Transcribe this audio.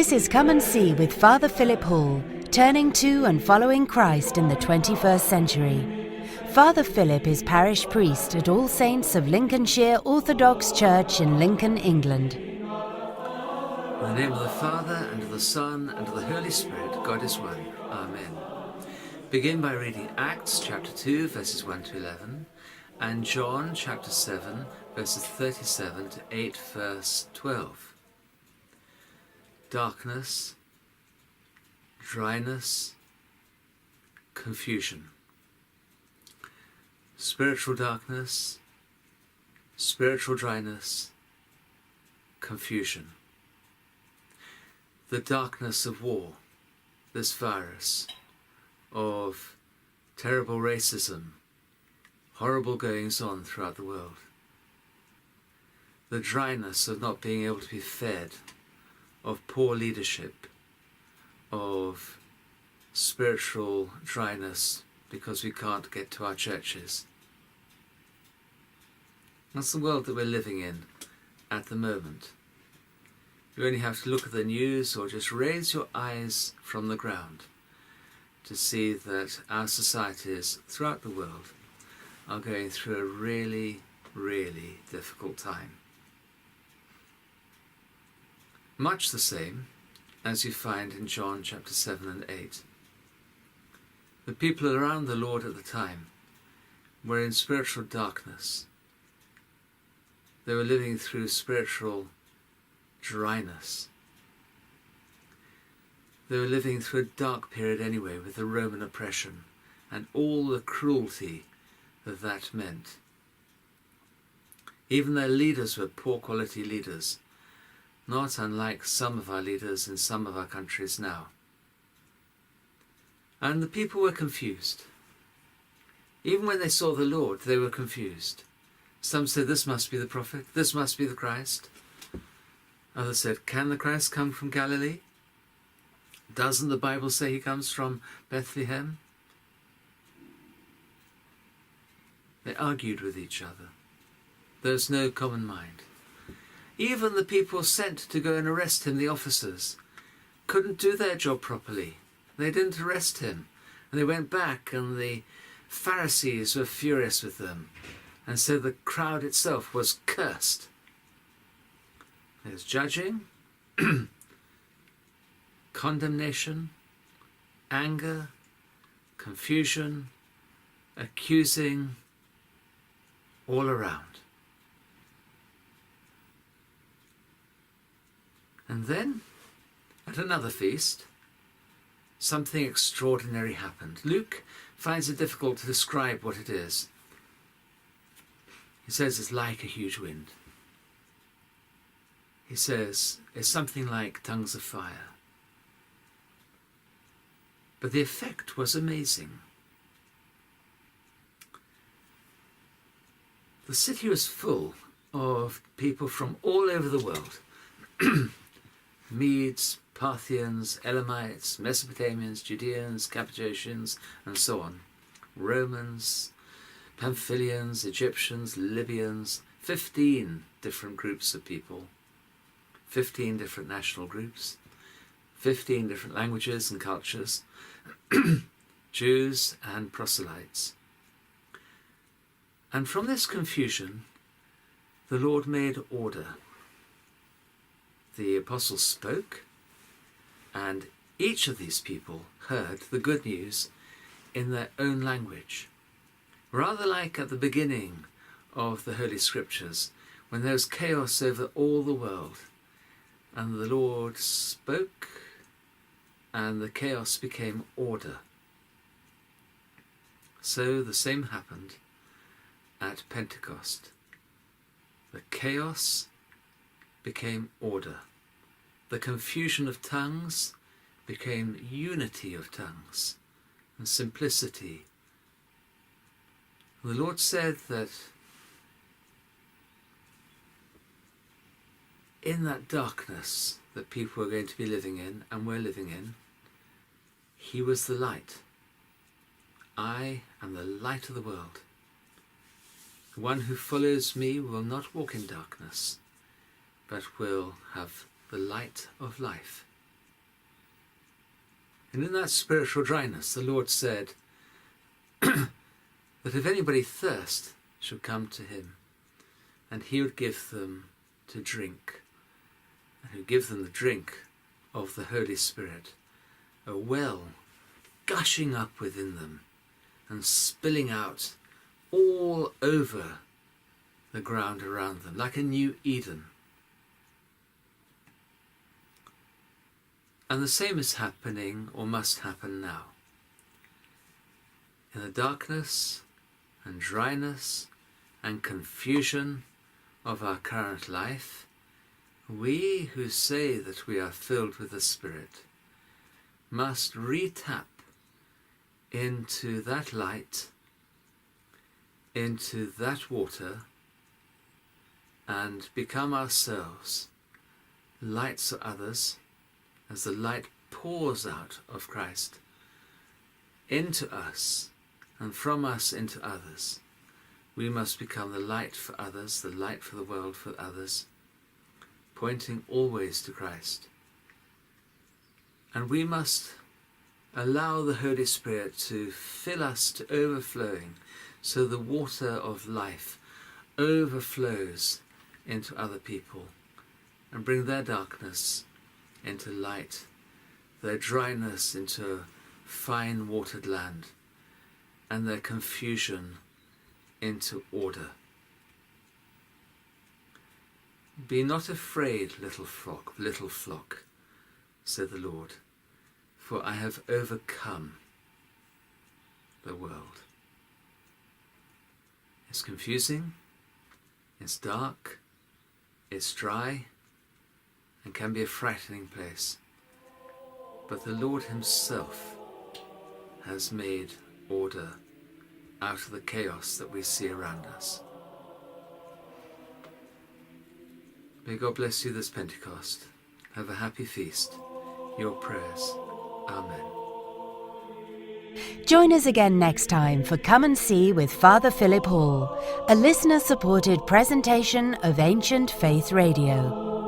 This is Come and See with Father Philip Hall, turning to and following Christ in the 21st century. Father Philip is parish priest at All Saints of Lincolnshire Orthodox Church in Lincoln, England. In the name of the Father, and of the Son, and of the Holy Spirit, God is one. Amen. Begin by reading Acts chapter 2, verses 1 to 11, and John chapter 7, verses 37 to 8, verse 12. Darkness, dryness, confusion. Spiritual darkness, spiritual dryness, confusion. The darkness of war, this virus, of terrible racism, horrible goings on throughout the world. The dryness of not being able to be fed, of poor leadership, of spiritual dryness because we can't get to our churches. That's the world that we're living in at the moment. You only have to look at the news or just raise your eyes from the ground to see that our societies throughout the world are going through a really, really difficult time. Much the same as you find in John chapter 7 and 8. The people around the Lord at the time were in spiritual darkness. They were living through spiritual dryness. They were living through a dark period anyway with the Roman oppression and all the cruelty that that meant. Even their leaders were poor quality leaders, not unlike some of our leaders in some of our countries now. And the people were confused. Even when they saw the Lord, they were confused. Some said, this must be the prophet, this must be the Christ. Others said, can the Christ come from Galilee? Doesn't the Bible say he comes from Bethlehem? They argued with each other. There's no common mind. Even the people sent to go and arrest him, the officers, couldn't do their job properly. They didn't arrest him. And they went back, and the Pharisees were furious with them. And so the crowd itself was cursed. There's judging, condemnation, anger, confusion, accusing, all around. And then, at another feast, something extraordinary happened. Luke finds it difficult to describe what it is. He says it's like a huge wind. He says it's something like tongues of fire. But the effect was amazing. The city was full of people from all over the world. Medes, Parthians, Elamites, Mesopotamians, Judeans, Cappadocians, and so on. Romans, Pamphylians, Egyptians, Libyans, 15 different groups of people, 15 different national groups, 15 different languages and cultures, Jews and proselytes. And from this confusion, the Lord made order. The apostles spoke, and each of these people heard the good news in their own language. Rather like at the beginning of the Holy Scriptures, when there was chaos over all the world, and the Lord spoke, and the chaos became order. So the same happened at Pentecost. The chaos became order. The confusion of tongues became unity of tongues and simplicity. The Lord said that in that darkness that people were going to be living in and were living in, he was the light. I am the light of the world. The one who follows me will not walk in darkness, but will have the light of life. And in that spiritual dryness, the Lord said that if anybody thirst should come to him, and he would give them to drink, and he would give them the drink of the Holy Spirit, a well gushing up within them and spilling out all over the ground around them, like a new Eden. And the same is happening, or must happen now. In the darkness and dryness and confusion of our current life, we who say that we are filled with the Spirit must re-tap into that light, into that water, and become ourselves lights for others, as the light pours out of Christ into us and from us into others. We must become the light for others, the light for the world for others, pointing always to Christ. And we must allow the Holy Spirit to fill us to overflowing, so the water of life overflows into other people and bring their darkness into light, their dryness into fine watered land, and their confusion into order. Be not afraid, little flock, said the Lord, for I have overcome the world. It's confusing, it's dark, it's dry, and can be a frightening place. But the Lord himself has made order out of the chaos that we see around us. May God bless you this Pentecost. Have a happy feast. Your prayers. Amen. Join us again next time for Come and See with Father Philip Hall, a listener-supported presentation of Ancient Faith Radio.